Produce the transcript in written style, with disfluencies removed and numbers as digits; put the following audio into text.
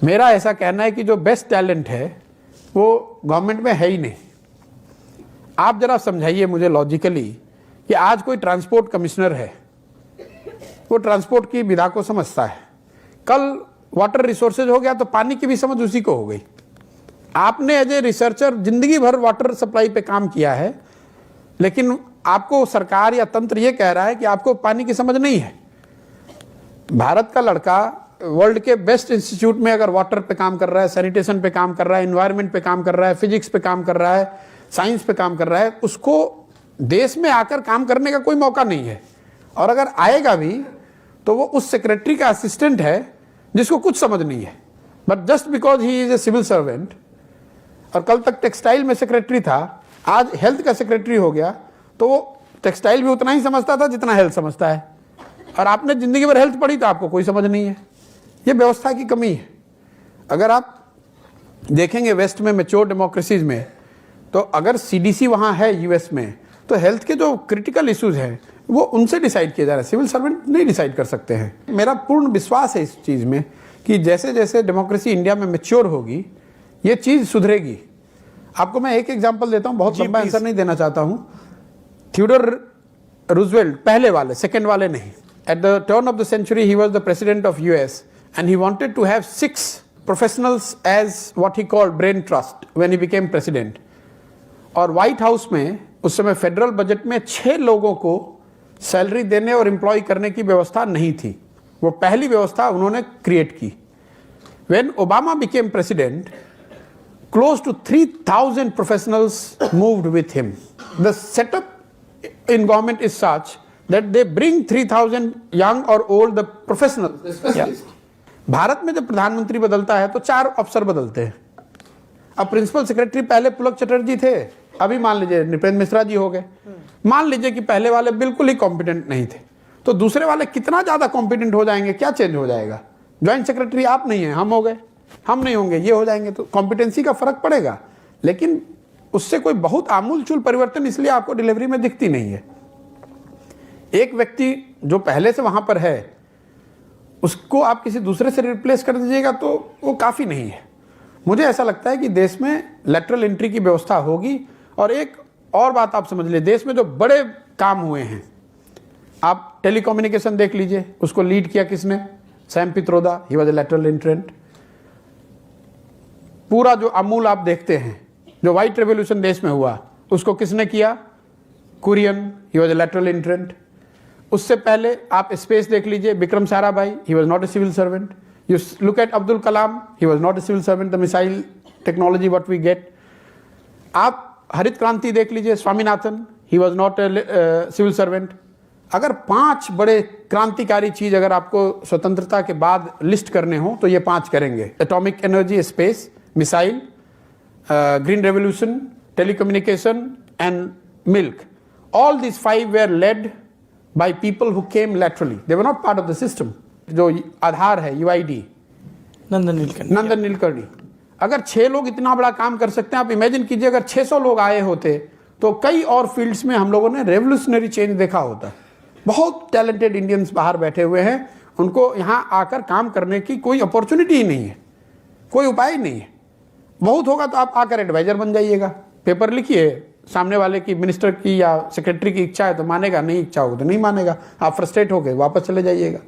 मेरा ऐसा कहना है कि जो बेस्ट टैलेंट है वो गवर्नमेंट में है ही नहीं। आप जरा समझाइए मुझे लॉजिकली कि आज कोई ट्रांसपोर्ट कमिश्नर है, वो ट्रांसपोर्ट की विधा को समझता है, कल वाटर रिसोर्सेज हो गया तो पानी की भी समझ उसी को हो गई। आपने एज ए रिसर्चर जिंदगी भर वाटर सप्लाई पे काम किया है, लेकिन आपको सरकार या तंत्र ये कह रहा है कि आपको पानी की समझ नहीं है। भारत का लड़का वर्ल्ड के बेस्ट इंस्टीट्यूट में अगर वाटर पे काम कर रहा है, सैनिटेशन पे काम कर रहा है, एनवायरनमेंट पे काम कर रहा है, फिजिक्स पे काम कर रहा है, साइंस पे काम कर रहा है, उसको देश में आकर काम करने का कोई मौका नहीं है। और अगर आएगा भी तो वो उस सेक्रेटरी का असिस्टेंट है जिसको कुछ समझ नहीं है, but just because he is a civil servant. और कल तक टेक्सटाइल में सेक्रेटरी था, आज हेल्थ का सेक्रेटरी हो गया, तो वो टेक्सटाइल भी उतना ही समझता था जितना हेल्थ समझता है। और आपने जिंदगी भर हेल्थ पढ़ी तो आपको कोई समझ नहीं है। ये व्यवस्था की कमी है। अगर आप देखेंगे वेस्ट में मैच्योर डेमोक्रेसीज में, तो अगर सीडीसी वहाँ है यूएस में, तो हेल्थ के जो क्रिटिकल इश्यूज हैं वो उनसे डिसाइड किया जा रहा है, सिविल सर्वेंट नहीं डिसाइड कर सकते हैं। मेरा पूर्ण विश्वास है इस चीज़ में कि जैसे जैसे डेमोक्रेसी इंडिया में मैच्योर होगी ये चीज़ सुधरेगी। आपको मैं एक एग्जांपल देता हूँ, बहुत लंबा आंसर नहीं देना चाहता हूँ। थियोडोर रूजवेल्ट, पहले वाले, सेकेंड वाले नहीं, at the turn of the century he was the president of US and he wanted to have 6 professionals as what he called brain trust when he became president. और white house में उस समय federal budget में 6 लोगों को salary देने और employ करने की व्यवस्था नहीं थी। वो पहली व्यवस्था उन्होंने क्रिएट की। When Obama became president, close to 3,000 professionals moved with him. The setup in government is such that they bring 3,000 young or old the professionals, the specialists. Yeah. Bharat में जब प्रधानमंत्री बदलता है तो 4 अफसर बदलते हैं। अब प्रिंसिपल सेक्रेटरी पहले पुलक चटर्जी थे, अभी मान लीजिए नृपेंद्र मिश्रा जी हो गए। मान लीजिए कि पहले वाले बिल्कुल ही कॉम्पिटेंट नहीं थे, तो दूसरे वाले कितना ज्यादा कॉम्पिटेंट हो जाएंगे, क्या चेंज हो जाएगा? ज्वाइंट सेक्रेटरी आप नहीं है, हम हो गए, हम नहीं होंगे, ये हो जाएंगे, तो कॉम्पिटेंसी का फर्क पड़ेगा, लेकिन उससे कोई बहुत आमूलचूल परिवर्तन इसलिए आपको डिलीवरी में दिखती नहीं है। एक व्यक्ति जो पहले से वहां पर है उसको आप किसी दूसरे से रिप्लेस कर दीजिएगा तो वो काफ़ी नहीं है। मुझे ऐसा लगता है कि देश में लैटरल एंट्री की व्यवस्था होगी। और एक और बात आप समझ लीजिए, देश में जो बड़े काम हुए हैं, आप टेलीकम्युनिकेशन देख लीजिए, उसको लीड किया किसने? Sam Pitroda, he was a lateral एंट्रेंट। पूरा जो अमूल आप देखते हैं, जो व्हाइट रेवोल्यूशन देश में हुआ, उसको किसने किया? Kurien, he was a lateral entrant. उससे पहले आप स्पेस देख लीजिए, Vikram Sarabhai, he was not a civil servant. You look at Abdul Kalam, he was not a civil servant, the missile technology what we get. आप हरित क्रांति देख लीजिए, Swaminathan, he was not a civil servant. अगर 5 बड़े क्रांतिकारी चीज अगर आपको स्वतंत्रता के बाद लिस्ट करने हो तो ये 5 करेंगे: atomic energy, space, missile, green revolution, telecommunication and milk. All this 5 were led by people who came laterally. They were not part of the system. जो आधार है UID, नंदन नीलकर्णी। अगर 6 लोग इतना बड़ा काम कर सकते हैं, आप इमेजिन कीजिए अगर 600 लोग आए होते तो कई और फील्ड्स में हम लोगों ने रेवोल्यूशनरी चेंज देखा होता। बहुत टैलेंटेड इंडियंस बाहर बैठे हुए हैं, उनको यहाँ आकर काम करने की कोई अपॉर्चुनिटी ही नहीं है, कोई उपाय ही नहीं है। बहुत होगा तो आप आकर एडवाइजर बन जाइएगा, पेपर लिखिए, सामने वाले की, मिनिस्टर की या सेक्रेटरी की इच्छा है तो मानेगा, नहीं इच्छा होगा तो नहीं मानेगा, आप फ्रस्ट्रेट होकर वापस चले जाइएगा।